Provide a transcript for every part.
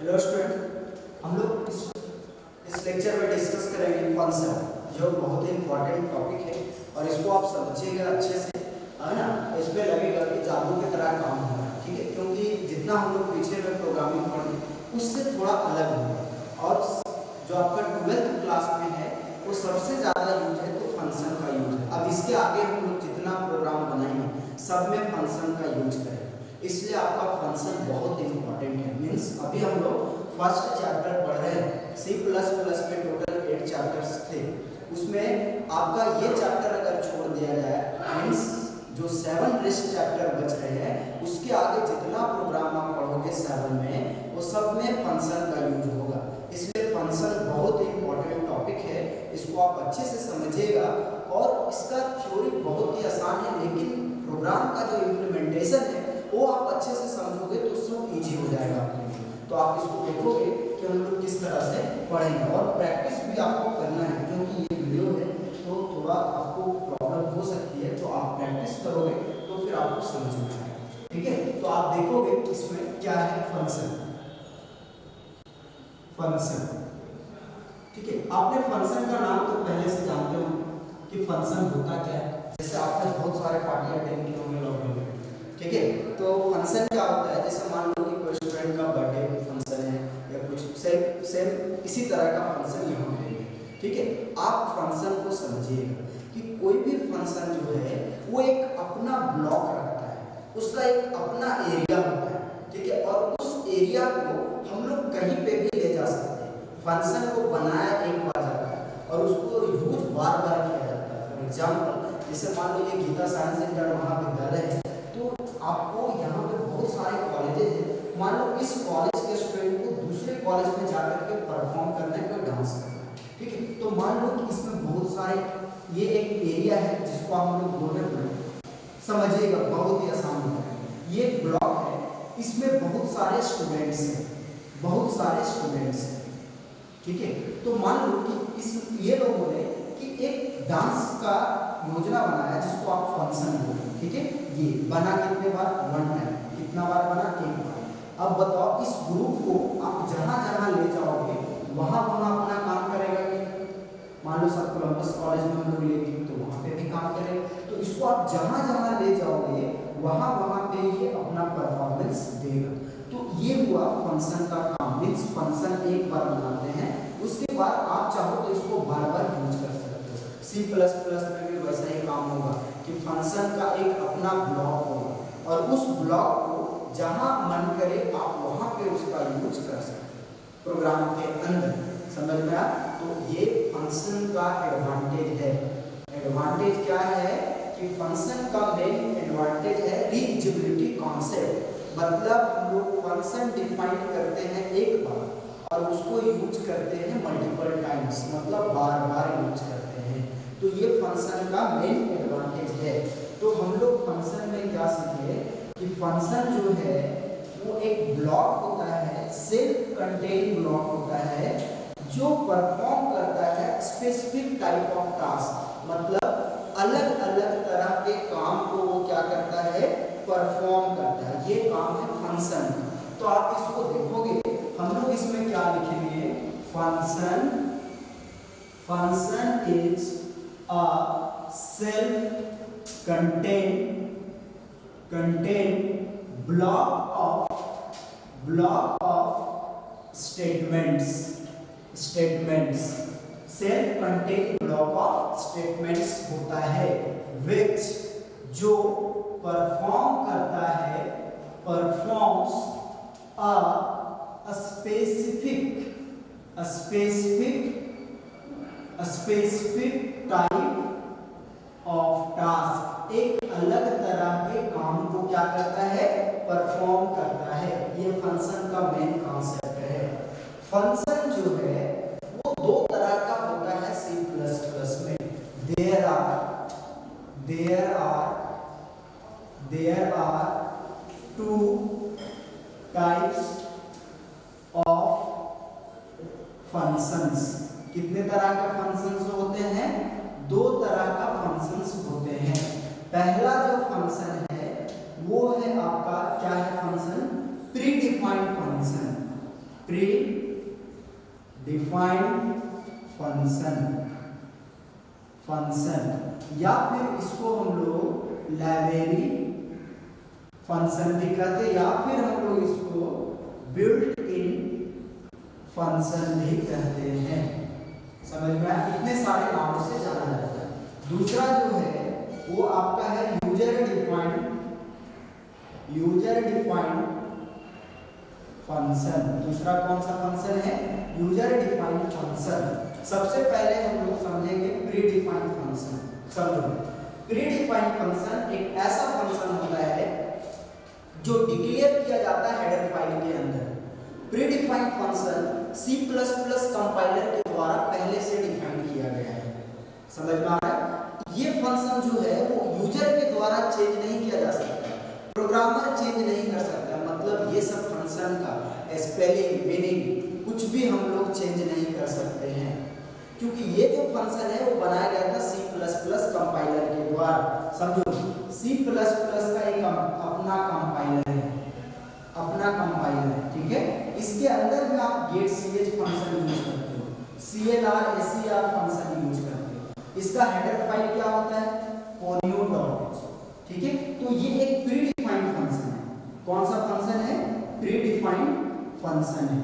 Hello student, हम लोग इस लेक्चर में डिस्कस करेंगे फंक्शन, जो बहुत ही इंपॉर्टेंट टॉपिक है और इसको आप समझिएगा अच्छे से, है ना। इस पे लगेगा कि जादू की तरह काम हो रहा है, ठीक है, क्योंकि जितना हम लोग पीछे में प्रोग्रामिंग पढ़े उससे थोड़ा अलग होगा। और जो आपका 12th क्लास में है वो सबसे ज़्यादा यूज है तो फंक्शन का यूज है। अब इसके आगे हम लोग जितना प्रोग्राम बनाएंगे सब में फंक्शन का यूज करेंगे, इसलिए आपका फंक्शन बहुत इंपॉर्टेंट है। मीन्स अभी हम लोग फर्स्ट चैप्टर पढ़ रहे हैं, C++ में टोटल 8 चैप्टर्स थे, उसमें आपका ये चैप्टर अगर छोड़ दिया जाए मीन्स जो 7 रेस्ट चैप्टर बच रहे हैं उसके आगे जितना प्रोग्राम आप पढ़ोगे 7 में वो सब में फंक्शन का यूज होगा। इसलिए फंक्शन बहुत इंपॉर्टेंट टॉपिक है, इसको आप अच्छे से समझिएगा। और इसका थ्योरी बहुत ही आसान है, लेकिन प्रोग्राम का जो इम्प्लीमेंटेशन है वो आप अच्छे से समझोगे तो सब इजी हो जाएगा आपके लिए। तो आप इसको देखोगे कि हम लोग किस तरह से पढ़ेंगे, और प्रैक्टिस भी आपको करना है, क्योंकि ये वीडियो है तो थोड़ा आपको प्रॉब्लम हो सकती है, तो आप प्रैक्टिस करोगे तो फिर आपको समझ में आएगा, ठीक है। तो आप देखोगे इसमें क्या है फंक्शन, ठीक है। आपने फंक्शन का नाम तो पहले से जानते हो कि फंक्शन होता क्या है, जैसे आपने बहुत सारे पार्टी अटेंड किए होंगे लॉकडाउन में, ठीक है। तो फंक्शन क्या होता है, जैसे मान लो कि कोई स्टूडेंट का बर्थडे फंक्शन है या कुछ सेम इसी तरह का फंक्शन यहाँ पे है, ठीक है। आप फंक्शन को समझिएगा कि कोई भी फंक्शन जो है वो एक अपना ब्लॉक रखता है, उसका एक अपना एरिया होता है, ठीक है। और उस एरिया को हम लोग कहीं पे भी ले जा सकते हैं। फंक्शन को बनाया एक बार जाता है और उसको यूज बार बार किया जाता है। फॉर एग्जाम्पल जैसे मान लो ये गीता साइंस सेंटर महाविद्यालय है, तो आपको यहाँ पे बहुत सारे कॉलेजेस हैं, मान लो इस कॉलेज के स्टूडेंट को दूसरे कॉलेज में जाकर के परफॉर्म करना है, कोई डांस करना है, ठीक है। तो मान लो कि इसमें बहुत सारे, ये एक एरिया है जिसको हम लोग बोल रहे हैं, समझिएगा बहुत ही आसान होता है। ये ब्लॉक है, इसमें बहुत सारे स्टूडेंट्स हैं, ठीक है। तो मान लो कि ये लोगों ने कि एक डांस का योजना बनाया जिसको आप फंक्शन बोलते हैं, ठीक है। ये बना कितने बार, 1 टाइम, कितना बार बना, 1 बार। अब बताओ इस ग्रुप को आप जहां जहां ले जाओगे वहां वहां अपना काम करेगा कि मान लो सब कोलंबस कॉलेज में हम लोग ले गए तो वहां पे भी काम करेगा। तो इसको आप जहां जहां ले जाओगे वहां वहां पे ये अपना परफॉर्मेंस देगा। तो ये हुआ फंक्शन का काम। मीन्स फंक्शन एक बार बनाते हैं, उसके बाद आप चाहो तो इसको बार बार यूज कर सकते हो। C++ में भी वैसा ही काम होगा कि फंक्शन का एक अपना ब्लॉक होगा और उस ब्लॉक को जहां मन करे आप वहां पे उसका यूज कर सकते हो प्रोग्राम के अंदर, समझ में आया। तो ये फंक्शन का एडवांटेज है। एडवांटेज क्या है कि फंक्शन का मेन एडवांटेज है रीयूजेबिलिटी कॉन्सेप्ट, मतलब हम लोग फंक्शन डिफाइन करते हैं एक बार और उसको यूज करते हैं मल्टीपल टाइम्स, मतलब बार बार यूज करते हैं। तो ये फंक्शन का मेन एडवांटेज है। तो हम लोग फंक्शन में क्या सीखे कि फंक्शन जो है वो एक ब्लॉक होता है, सेल्फ कंटेन ब्लॉक होता है, जो परफॉर्म करता है स्पेसिफिक टाइप ऑफ टास्क, मतलब अलग अलग तरह के काम को वो क्या करता है, परफॉर्म करता है। ये काम है फंक्शन। तो आप इसको देखोगे हम लोग इसमें क्या लिखेंगे, function is a self contain block of statements, self contain block of statements होता है, विच जो परफॉर्म करता है, performs a specific type of task, एक अलग तरह के काम को क्या करता है, परफॉर्म करता है। ये फंक्शन का मेन कॉन्सेप्ट है। फंक्शन जो है वो 2 तरह का होता है C++ में। There are 2 types of functions। कितने तरह के फंक्शंस होते हैं, 2 तरह का फंक्शंस होते हैं। पहला जो फंक्शन है वो है आपका क्या है, function pre defined function. Pre defined function या फिर इसको हम लोग लाइब्रेरी फंक्शन भी कहते हैं या फिर हम लोग इसको बिल्ट इन फंक्शन भी कहते हैं। समझ में आया? इतने सारे नामों से जाना जाता है। दूसरा जो है वो आपका है यूजर डिफाइंड फंक्शन। दूसरा कौन सा फंक्शन है? User defined function. सबसे पहले हम लोग समझेंगे प्री डिफाइंड फंक्शन। समझो, प्री डिफाइंड फंक्शन एक ऐसा फंक्शन होता है जो डिक्लेयर किया जाता है हेडर फाइल के अंदर। Pre defined function C++ compiler के द्वारा पहले से डिफाइन किया गया है। समझ में आ रहा है? ये फंक्शन जो है वो यूजर के द्वारा चेंज नहीं किया जा सकता, प्रोग्रामर चेंज नहीं कर सकता। मतलब ये सब फंक्शन का स्पेलिंग, मीनिंग कुछ भी हम लोग चेंज नहीं कर सकते हैं, क्योंकि ये जो फंक्शन है वो बनाया गया था C++ कंपाइलर के द्वारा। समझो, C++ का एक अपना कंपाइलर है, ठीक है। इसके अंदर में आप getch फंक्शन यूज करते हो, clr ser फंक्शन यूज करते हो। इसका हेडर फाइल क्या होता है? conio.h, ठीक है। तो ये एक प्री डिफाइंड फंक्शन है। कौन सा फंक्शन है? प्री डिफाइंड फंक्शन है।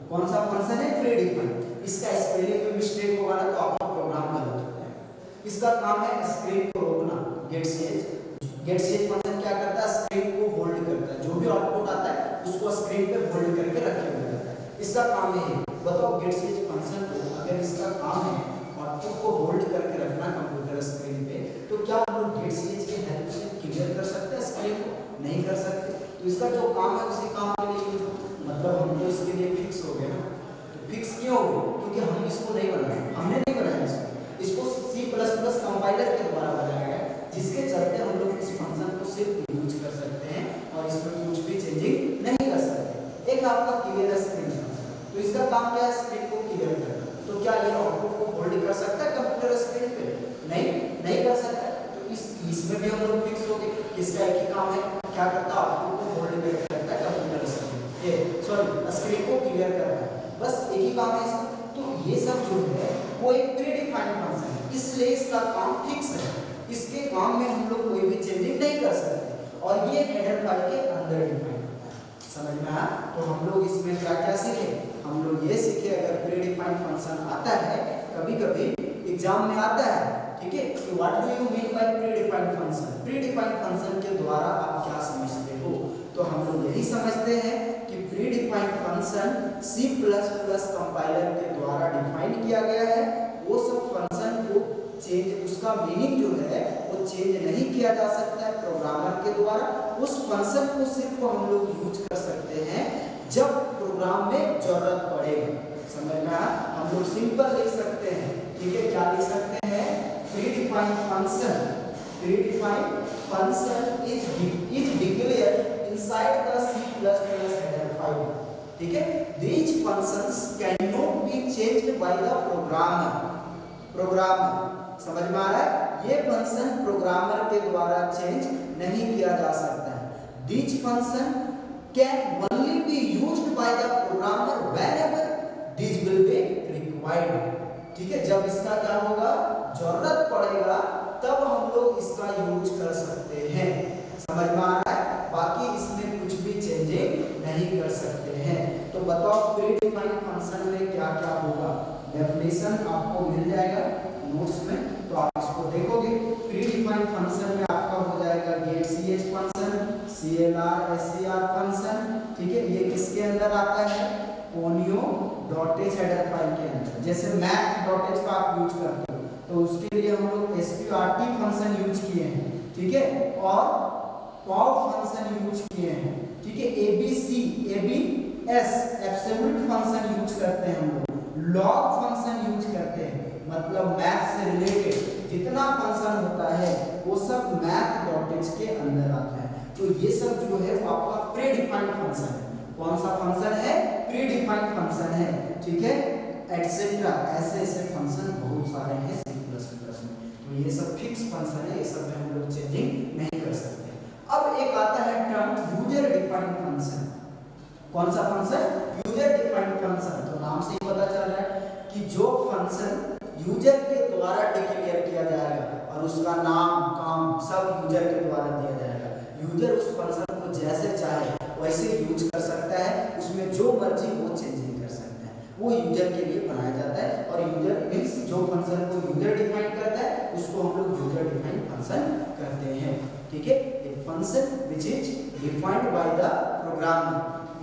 कौन सा फंक्शन है? Pre defined. इसका स्पेलिंग में मिस्टेक होगा ना तो आपका प्रोग्राम गलत होता है। इसका काम है स्क्रीन को रोकना। getch फंक्शन क्या करता है? स्क्रीन को होल्ड करता है, जो भी आउटपुट आता है उसको स्क्रीन पे होल्ड करके रखे हुए रहता है। इसका काम है। बताओ, getch फंक्शन को अगर इसका काम है आउटपुट को होल्ड करके रखना कंप्यूटर स्क्रीन पे, तो क्या हम लोग getch की हेल्प से क्लियर कर सकते हैं स्क्रीन को? नहीं कर सकते। तो इसका जो काम है उसी काम के लिए यूज होता है। मतलब हम तो इसके लिए फिक्स हो गए ना। तो फिक्स क्यों हो? क्योंकि हम इसको नहीं बनाए, हमने नहीं बनाया इसको C++ कंपाइलर के द्वारा बनाया गया, जिसके चलते हम लोग इस फंक्शन को सिर्फ यूज कर सकते हैं और इसमें कुछ भी चेंजिंग नहीं कर सकते। एक आपका क्लियर स्क्रीन फंक्शन, तो इसका काम क्या है? स्क्रीन को क्लियर करना। तो क्या ये आउटपुट को होल्ड कर सकता है कंप्यूटर स्क्रीन पे? नहीं कर सकता। तो इसमें भी हम लोग फिक्स हो गए। किसका एक ही काम है, क्या करता है? आउटपुट को होल्ड करके रखता है कंप्यूटर स्क्रीन को क्लियर करता है, बस एक ही काम है इसका। तो ये सब जो है वो एक प्री डिफाइंड फंक्शन है, इसलिए इसका काम फिक्स है। इसके काम में हम लोग कोई भी चेंजिंग नहीं कर सकते और ये हेडर फाइल के अंदर डिफाइन होता है। समझ में आया? तो हम लोग इसमें क्या क्या सीखे? हम लोग ये सीखे, अगर प्री डिफाइंड फंक्शन आता है, कभी कभी एग्जाम में आता है, ठीक है, कि what do you mean by pre defined function? Pre defined function के द्वारा आप क्या समझते हो? तो हम लोग यही समझते हैं कि pre defined function C++ compiler के द्वारा डिफाइन किया गया है। वो सब फंक्शन को चेंज, उसका मीनिंग जो है वो चेंज नहीं किया जा सकता है प्रोग्रामर के द्वारा। उस फंक्शन को सिर्फ हम लोग यूज कर सकते हैं जब प्रोग्राम में जरूरत पड़ेगा। समझ में आया? हम लोग सिंपल लिख सकते हैं, ठीक है। क्या लिख सकते हैं? Pre defined function is declared inside the C++ header file, ठीक है। These functions cannot be changed by the programmer. समझ में आ रहा है? ये फंक्शन प्रोग्रामर के द्वारा चेंज नहीं किया जा सकता है। These function can only be used by the programmer whenever this will be required, ठीक है। जब इसका क्या होगा? जरूरत पड़ेगा तब हम लोग इसका यूज कर सकते हैं। समझ में आ रहा है? बाकी इसमें कुछ भी चेंजिंग नहीं कर सकते हैं। तो बताओ प्री डिफाइंड फंक्शन में क्या क्या होगा? डेफिनेशन आपको मिल जाएगा नोट्स में, तो आप इसको देखोगे। प्री डिफाइंड फंक्शन में आपका हो जाएगा getch function, clr ser function, ठीक है। ये किसके अंदर आता है? conio.h हेडर फाइल के अंदर। जैसे math.h का आप यूज करते हो तो उसके लिए हम लोग sqrt फंक्शन यूज किए हैं, ठीक है, और pop फंक्शन यूज किए हैं, ठीक है। abs एब्सोल्यूट फंक्शन यूज करते हैं हम लोग, log फंक्शन यूज करते हैं। मतलब मैथ से रिलेटेड जितना फंक्शन होता है वो सब math.h के अंदर आता है। तो ये सब जो है वो आपका प्री डिफाइंड फंक्शन है। कौन सा फंक्शन है? प्री डिफाइंड फंक्शन है, ठीक है। एटसेट्रा ऐसे फंक्शन बहुत सारे हैं C++ में। तो ये सब फिक्स फंक्शन है, ये सब में हम लोग चेंजिंग नहीं कर सकते। अब एक आता है टर्म यूजर डिफाइंड फंक्शन। कौन सा function? User defined function user के द्वारा डिक्लेयर किया जाएगा और उसका नाम काम सब यूजर के द्वारा दिया जाएगा। यूजर उस फंक्शन को जैसे चाहे वैसे यूज कर सकता है, उसमें जो मर्जी वो चेंजिंग कर सकता है, वो यूजर के लिए बनाया जाता है। और यूजर मीन्स जो फंक्शन को यूजर डिफाइन करता है उसको हम लोग यूजर डिफाइन फंक्शन कहते हैं। ठीक है, a function which is defined by the programmer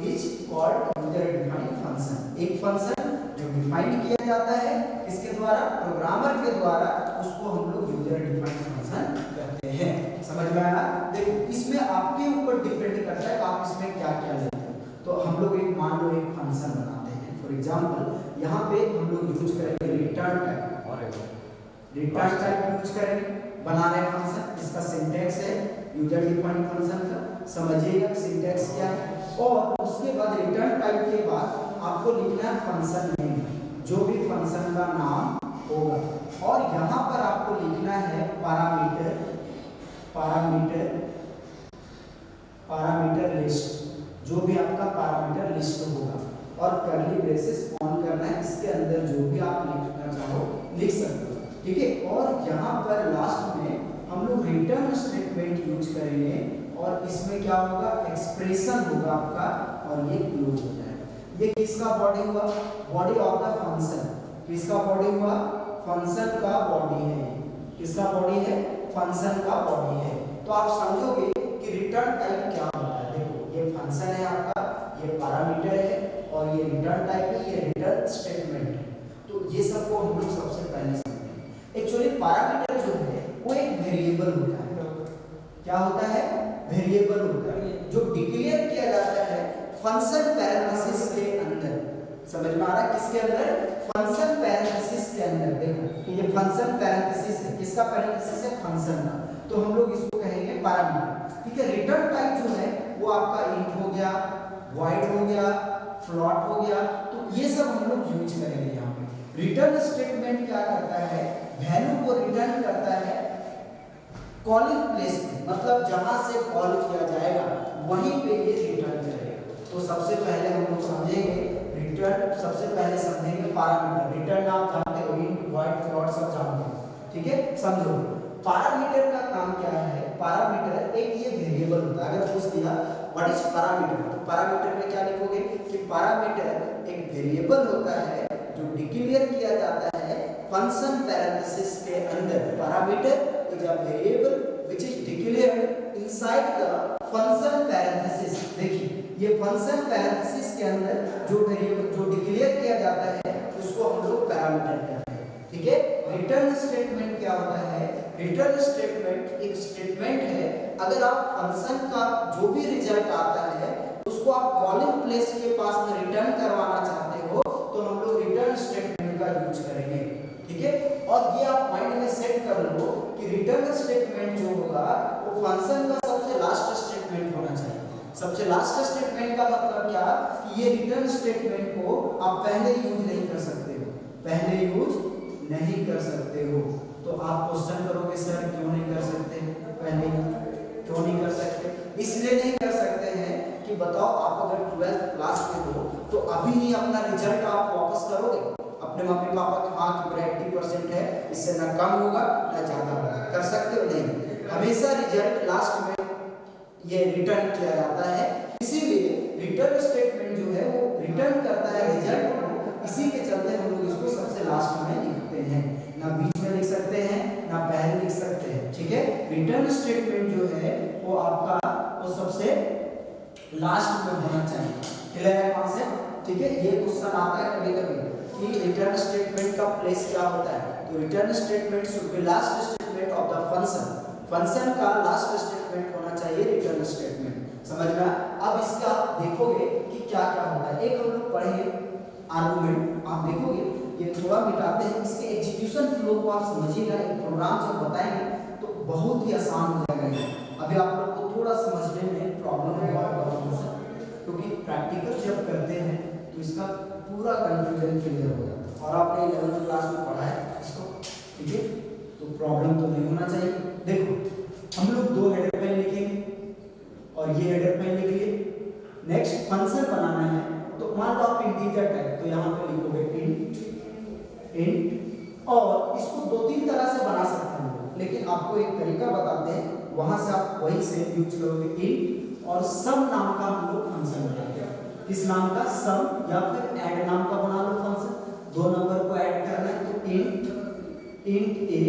is called user defined function. एक फंक्शन जो डिफाइन किया जाता है इसके द्वारा, प्रोग्रामर के द्वारा, उसको हम लोग यूजर डिफाइंड फंक्शन कहते हैं। समझ में आया? देखो इसमें आपके ऊपर डिपेंड करता है आप इसमें क्या क्या लेते हो। तो हम लोग एक मान लो एक फंक्शन बनाते हैं, फॉर एग्जांपल यहाँ पे हम लोग यूज करेंगे return type. Return type use करेंगे, बना रहे फंक्शन, इसका सिंटैक्स है यूजर डिफाइंड फंक्शन का, समझिएगा सिंटैक्स क्या है। और उसके बाद रिटर्न टाइप के बाद आपको लिखना है फंक्शन नेम, जो भी फंक्शन का नाम होगा। और यहाँ पर आपको लिखना है पैरामीटर लिस्ट, जो भी आपका पैरामीटर लिस्ट होगा। और कर्ली ब्रेसेस ऑन करना है, इसके अंदर जो भी आप लिखना चाहो लिख सकते हो। ठीक है, और यहाँ पर लास्ट में हम लोग रिटर्न स्टेटमेंट यूज करेंगे और इसमें क्या होगा, एक्सप्रेशन होगा आपका और ये क्लोज हो जाएगा। ये किसका बॉडी हुआ, बॉडी ऑफ द फंक्शन। किसका बॉडी हुआ, फंक्शन का बॉडी है। किसका बॉडी है, फंक्शन का बॉडी है। तो आप समझोगे कि रिटर्न टाइप क्या होता है। देखो ये फंक्शन है आपका, ये पैरामीटर है और ये रिटर्न टाइप है, ये रिटर्न स्टेटमेंट है। तो ये सबको हम लोग सबसे पहले समझेंगे। एक्चुअली पैरामीटर जो है वो एक वेरिएबल होता है। क्या होता है, वेरिएबल होता है जो डिक्लेयर किया जाता है फंक्शन पैरेंथेसिस के अंदर। समझ में आ रहा है, किसके अंदर, फंक्शन पैरेंथेसिस के अंदर। देखो ये फंक्शन पैरेंथेसिस है, किसका पैरेंथेसिस है, फंक्शन का। तो हम लोग इसको कहेंगे पैरामीटर। ठीक है, रिटर्न टाइप जो है वो आपका इंट हो गया, वॉइड हो गया, फ्लॉट हो गया। तो ये सब हम लोग यूज करेंगे यहाँ पे। रिटर्न स्टेटमेंट क्या करता है, वैल्यू को रिटर्न करता है कॉलिंग प्लेस पे, मतलब जहां से कॉल किया जाएगा वहीं पे ये रिटर्न करेगा। तो सबसे पहले हम लोग समझेंगे रिटर्न, सबसे पहले समझेंगे पैरामीटर। रिटर्न आप जानते हो, इंट, वॉइड, फ्लॉट सब जानते हो। ठीक है, समझो पैरामीटर का काम क्या है। पैरामीटर एक ये वेरिएबल होता है। अगर पूछ दिया व्हाट इज पैरामीटर, तो पैरामीटर में क्या लिखोगे कि पैरामीटर एक वेरिएबल होता है जो डिक्लेयर किया जाता है फंक्शन पैरेंथेसिस के अंदर। Parameter is a variable which is declared inside the function parenthesis. देखिए ये फंक्शन पैरेंथेसिस के अंदर जो वेरिएबल जो डिक्लेयर किया जाता है उसको हम लोग पैरामीटर कहते हैं। ठीक है, रिटर्न स्टेटमेंट क्या होता है, रिटर्न स्टेटमेंट एक स्टेटमेंट है। अगर आप फंक्शन का जो भी रिजल्ट आता है उसको आप कॉलिंग प्लेस के पास में रिटर्न करवाना चाहते हो तो हम लोग रिटर्न स्टेटमेंट का यूज करेंगे। ठीक है, और ये आप माइंड में सेट कर लो कि रिटर्न स्टेटमेंट जो होगा वो फंक्शन का सबसे लास्ट स्टेटमेंट होना चाहिए। सबसे लास्ट स्टेटमेंट का मतलब क्या कि ये रिटर्न स्टेटमेंट को आप पहले यूज नहीं कर सकते हो, पहले यूज नहीं कर सकते हो। तो आप क्वेश्चन करोगे सर क्यों नहीं कर सकते, पहले क्यों नहीं कर सकते। इसलिए नहीं कर सकते हैं कि बताओ आप अगर 12th क्लास में हो तो अभी ही अपना रिजल्ट आप वापस करोगे अपने मम्मी पापा के, हाँ कि मेरा 80% है, इससे ना कम होगा ना ज्यादा होगा, कर सकते हो नहीं। हमेशा रिजल्ट लास्ट में ये रिटर्न किया जाता है। इसीलिए रिटर्न स्टेटमेंट जो है वो रिटर्न करता है रिजल्ट को। इसी के चलते हम लोग इसको सबसे लास्ट में लिखते हैं, ना बीच में लिख सकते हैं ना पहले लिख सकते हैं। ठीक है, रिटर्न स्टेटमेंट जो है वो आपका वो सबसे लास्ट में होना चाहिए। क्लियर है कॉन्सेप्ट। ठीक है, ये क्वेश्चन आता है कभी कभी कि रिटर्न स्टेटमेंट का प्लेस क्या होता है। तो return statement should be last statement of the function. Function का लास्ट स्टेटमेंट होना चाहिए रिटर्न स्टेटमेंट। समझ में? अब इसका आप देखोगे कि क्या क्या होता है। एक हम लोग पढ़ेंगे आर्गुमेंट, आप देखोगे ये थोड़ा मिटाते हैं, इसके एग्जीक्यूशन फ्लो को आप समझिएगा। एक प्रोग्राम जब बताएंगे तो बहुत ही आसान हो जाएगा। अभी आप लोग को थोड़ा समझने में प्रॉब्लम होगा क्योंकि प्रैक्टिकल जब करते हैं तो इसका पूरा कंफ्यूजन क्लियर हो जाता है। और आपने 11th क्लास में पढ़ा है इसको, ठीक है, तो प्रॉब्लम तो नहीं होना चाहिए। देखो हम लोग दो हेडर फाइल लिखेंगे और ये हेडर फाइल लिख लिए। नेक्स्ट फंक्शन बनाना है तो मान लो आप इंटीजर टाइप, तो यहाँ पे लिखोगे इंट इंट, और इसको दो तीन तरह से बना सकते हैं हम लोग, लेकिन आपको एक तरीका बताते हैं, वहां से आप वही से यूज करोगे। इंट और सम नाम का हम लोग फंक्शन बनाते हैं। किस नाम का? सम, या फिर ऐड नाम का बना लो फंक्शन। दो नंबर को ऐड करना है तो इंट ए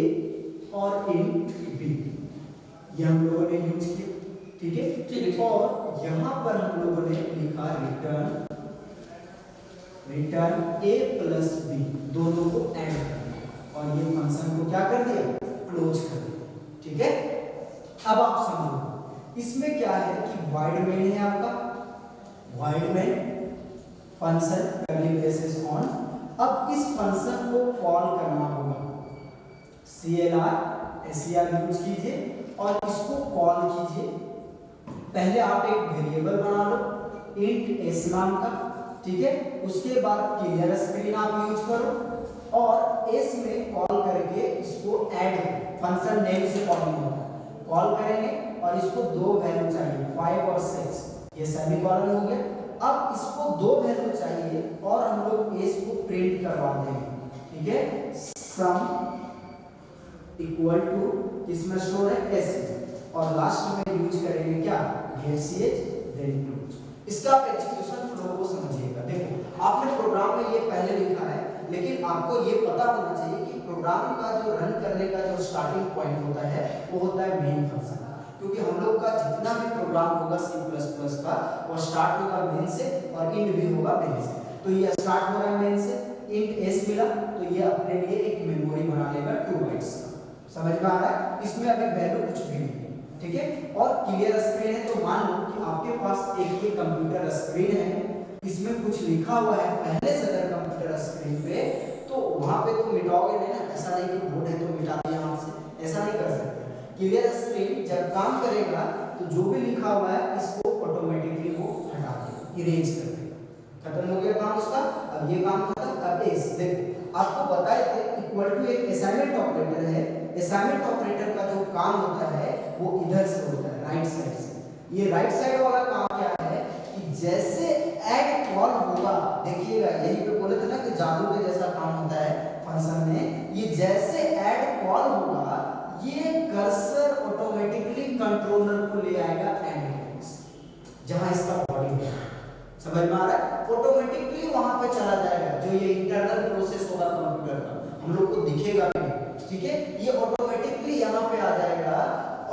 और इंट बी, ये हम लोगों ने यूज किया। ठीक है, ठीक है। और यहां पर हम लोगों ने लिखा रिटर्न ए प्लस बी, दोनों को ऐड कर दिया और ये फंक्शन को क्या कर दिया? क्लोज कर दिया। ठीक है, अब आप समझो इसमें क्या है कि वॉइड मेन है आपका, void main function curly braces on. अब इस फंक्शन को कॉल करना होगा, CLR SCR यूज कीजिए और इसको कॉल कीजिए। पहले आप एक वेरिएबल बना लो इंट एस नाम का, ठीक है। उसके बाद क्लियर स्क्रीन आप यूज करो और एस में कॉल करके इसको ऐड, फंक्शन नेम से कॉलिंग होगा, कॉल करेंगे और इसको दो वैल्यू चाहिए 5 और 6, ये सेमीकोलन हो गया। अब इसको दो वैल्यू चाहिए और हम लोग एस को प्रिंट करवा देंगे। ठीक है, सम इक्वल टू किसमें स्टोर है? एस, और लास्ट में यूज करेंगे क्या? ch then close। इसका आप एग्जीक्यूशन फ्लो को समझिएगा। देखो आपने प्रोग्राम में ये पहले लिखा है, लेकिन आपको ये पता होना चाहिए कि प्रोग्राम का जो रन करने का जो स्टार्टिंग पॉइंट होता है वो होता है मेन फंक्शन, क्योंकि हम लोग का जितना भी प्रोग्राम होगा C++ का वो स्टार्ट होगा मेन से और एंड भी होगा मेन से। तो ये स्टार्ट हो रहा है मेन से, इंट एस मिला तो ये अपने लिए एक मेमोरी बना लेगा 2 बाइट्स का। समझ में आ रहा है? इसमें अभी वैल्यू कुछ भी नहीं है। ठीक है, और क्लियर स्क्रीन है तो मान लो कि आपके पास एक ये कंप्यूटर स्क्रीन है, इसमें कुछ लिखा हुआ है पहले से अगर कंप्यूटर स्क्रीन पे, तो वहां पे तो मिटाओगे नहीं ना, ऐसा नहीं कि बोर्ड है तो मिटा दिया हाथ से, ऐसा नहीं कर सकते। क्लियर स्क्रीन जब काम करेगा तो जो भी लिखा हुआ है इसको ऑटोमेटिकली वो हटा देगा, इरेज कर देगा, खत्म हो गया काम उसका। अब ये काम खत्म। अब एस देखो आपको बताए थे इक्वल टू एक असाइनमेंट ऑपरेटर है, असाइनमेंट ऑपरेटर का जो काम होता है वो इधर से होता है, राइट साइड से। ये राइट साइड वाला काम क्या है कि जैसे ऐड कॉल होगा, देखिएगा यही पे बोले थे ना कि जादू के जैसा काम होता है फंक्शन में, ये जैसे ऐड कॉल होगा ये कर्सर ऑटोमेटिकली कंट्रोलर को ले आएगा एंड जहां इसका बॉडी है। समझ में आ रहा है? ऑटोमेटिकली वहां पे चला जाएगा, जो ये इंटरनल प्रोसेस होगा कंप्यूटर का, हम लोग को दिखेगा भी नहीं। ठीक है, ये ऑटोमेटिकली यहाँ पे आ जाएगा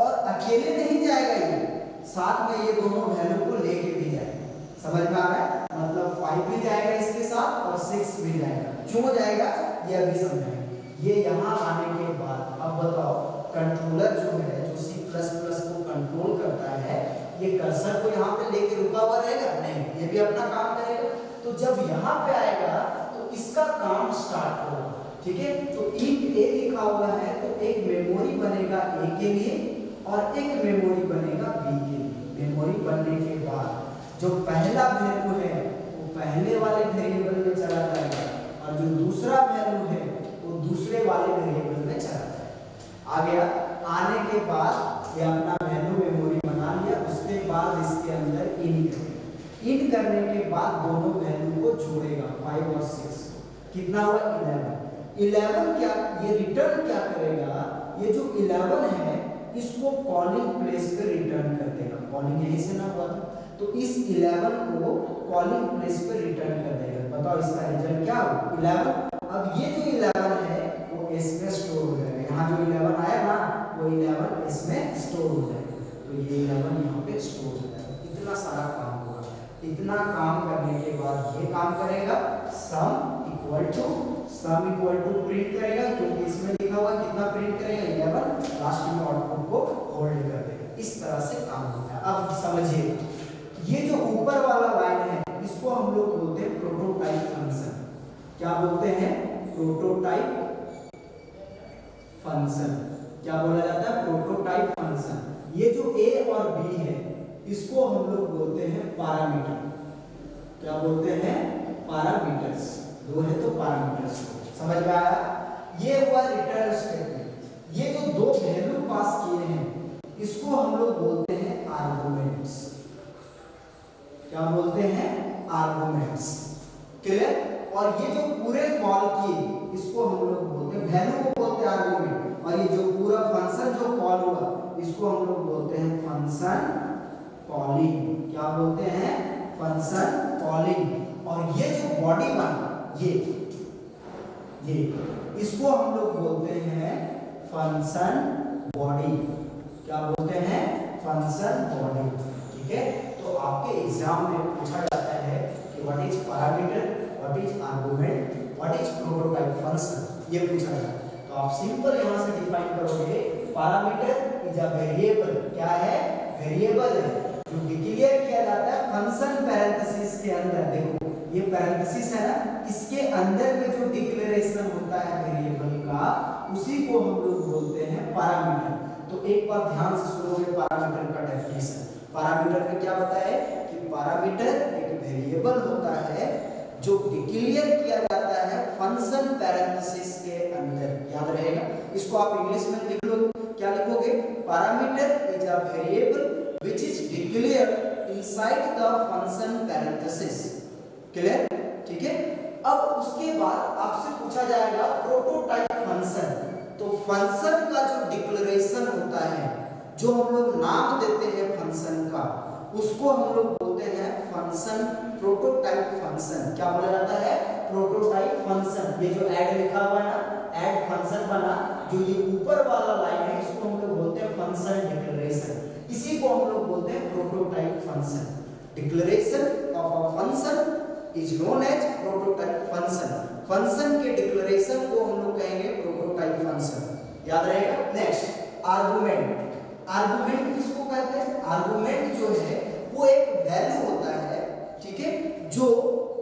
और अकेले नहीं जाएगा, ये साथ में ये दोनों वैल्यू को लेके भी जाएगा। समझ में आ रहा है? मतलब 5 भी जाएगा इसके साथ और 6 भी जाएगा। क्यों जाएगा ये अभी समझाएंगे। ये यहाँ आने के बाद अब बताओ कंट्रोलर जो है, जो C++ को कंट्रोल करता है, ये कर्सर को यहाँ पे लेके रुका हुआ रहेगा नहीं, ये भी अपना काम करेगा। तो जब यहाँ पे आएगा तो इसका काम स्टार्ट होगा। ठीक है, तो इंट ए लिखा हुआ है तो एक मेमोरी बनेगा ए के लिए और एक मेमोरी बनेगा बी के लिए। मेमोरी बनने के बाद जो पहला वैल्यू है वो पहले वाले वेरिएबल में चला जाएगा और जो दूसरा वैल्यू है वो दूसरे वाले वेरिएबल में चला जाएगा। आ गया, आने के बाद ये अपना वैल्यू मेमोरी बना लिया, उसके बाद इसके अंदर इंट करेगा। इंट करने के बाद दोनों वैल्यू को जोड़ेगा 5 और 6, कितना हुआ? 11 क्या ये रिटर्न क्या करेगा? ये जो 11 है इसको कॉलिंग प्लेस पे रिटर्न कर देगा। कॉलिंग यहीं से ना हुआ तो इस 11 को कॉलिंग प्लेस पे रिटर्न कर देगा। बताओ इसका रिजल्ट क्या हो? 11। अब ये जो 11 है वो एस में स्टोर हो जाएगा, यहाँ जो 11 आया ना वो 11 एस में स्टोर हो जाएगा, तो ये 11 यहाँ पे स्टोर हो जाएगा। इतना सारा काम होगा। इतना काम करने के बाद ये काम करेगा सम इक्वल टू प्रिंट करेगा, क्योंकि इसमें लिखा हुआ कितना प्रिंट करेगा 11, लास्ट में आउटपुट को होल्ड कर देगा। इस तरह से काम होता है। अब समझिए ये जो ऊपर वाला लाइन है इसको हम लोग बोलते हैं प्रोटोटाइप फंक्शन। क्या बोलते हैं? Prototype function. क्या बोला जाता है? Prototype function. ये जो ए और बी है इसको हम लोग बोलते हैं पैरामीटर। क्या बोलते हैं? पैरामीटर्स। दो है तो पैरामीटर्स। समझ में आया? ये हुआ रिटर्न स्टेटमेंट। ये जो दो वैल्यू पास किए हैं इसको हम लोग बोलते हैं आर्गुमेंट्स। क्या बोलते हैं? आर्गुमेंट्स। क्लियर। और ये जो पूरे कॉल किए इसको हम लोग बोलते हैं वैल्यू को बोलते हैं आर्गुमेंट, और ये जो पूरा फंक्शन जो कॉल हुआ इसको हम लोग बोलते हैं फंक्शन कॉलिंग। क्या बोलते हैं? Function calling. और ये जो बॉडी बना ये इसको हम लोग बोलते हैं फंक्शन बॉडी। क्या बोलते हैं? Function body. ठीक है, तो आपके एग्जाम में पूछा जाता है कि what is parameter, what is argument, what is prototype function, ये पूछा जाता है। तो आप सिंपल यहां से डिफाइन करोगे पैरामीटर इज अ वेरिएबल। क्या है? वेरिएबल है जो डिक्लेयर किया जाता है फंक्शन पैरेंथेसिस के अंदर। देखो ये पैरेंथेसिस है ना, इसके अंदर में जो डिक्लेरेशन होता है वेरिएबल का उसी को हम लोग बोलते हैं पैरामीटर। तो एक बार ध्यान से सुनोगे पैरामीटर का डेफिनेशन। पैरामीटर में क्या बताया कि पैरामीटर एक वेरिएबल होता है जो डिक्लेयर किया जाता है फंक्शन पैरेंथेसिस के अंदर। याद रहेगा, इसको आप इंग्लिश में लिख लो। क्या लिखोगे? Parameter is a variable which is declared inside the function parenthesis. Clear? ठीक है। अब उसके बाद आपसे पूछा जाएगा प्रोटोटाइप फंक्शन। तो फंक्शन का जो डिक्लेरेशन होता है, जो हम लोग नाम देते हैं फंक्शन का, उसको हम लोग बोलते हैं फंक्शन प्रोटोटाइप फंक्शन। क्या बोला जाता है? Prototype function. ये जो ऐड लिखा हुआ है ना, ऐड फंक्शन बना, जो ये ऊपर वाला लाइन है इसको हम लोग बोलते हैं फंक्शन डिक्लेरेशन। इसी को हम लोग बोलते हैं prototype function. Declaration of a function is known as prototype function. Function के डिक्लेरेशन को हम लोग कहेंगे प्रोटोटाइप फंक्शन। याद रहेगा। Next argument. आर्गुमेंट किसको कहते हैं? आर्गुमेंट जो है वो एक वैल्यू होता है, ठीक है, जो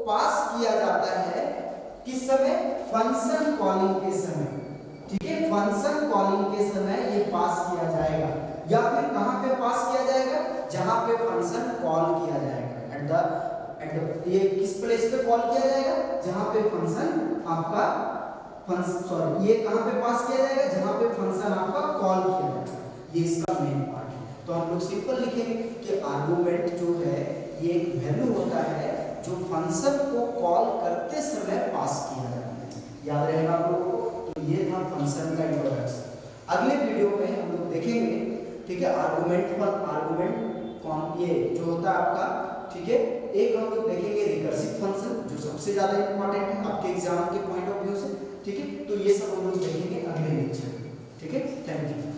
पास किया जाता है किस समय? फंक्शन कॉलिंग के समय। ठीक है, फंक्शन कॉलिंग के समय ये पास किया जाएगा, या फिर कहां पे पास किया जाएगा? जहां पे फंक्शन कॉल किया जाएगा। ये किस प्लेस पे कॉल किया जाएगा? जहां पे फंक्शन आपका ये कहां पे पास किया जाएगा? जहां पे फंक्शन आपका कॉल किया जाएगा। ये इसका मेन पार्ट है। तो हम लोग सिंपल लिखेंगे कि आर्गुमेंट जो है ये एक वैल्यू होता है जो फंक्शन को कॉल करते समय पास किया जाता है। याद रहेगा आप लोगों को। तो ये था फंक्शन का इंट्रोडक्शन। अगले वीडियो में हम लोग देखेंगे, ठीक है, आर्गुमेंट कौन ये जो होता है आपका, ठीक है। एक हम लोग देखेंगे रिकर्सिव फंक्शन जो सबसे ज्यादा इंपॉर्टेंट है आपके एग्जाम के पॉइंट ऑफ व्यू से, ठीक है। तो ये सब हम लोग देखेंगे अगले लेक्चर में, ठीक है। Thank you.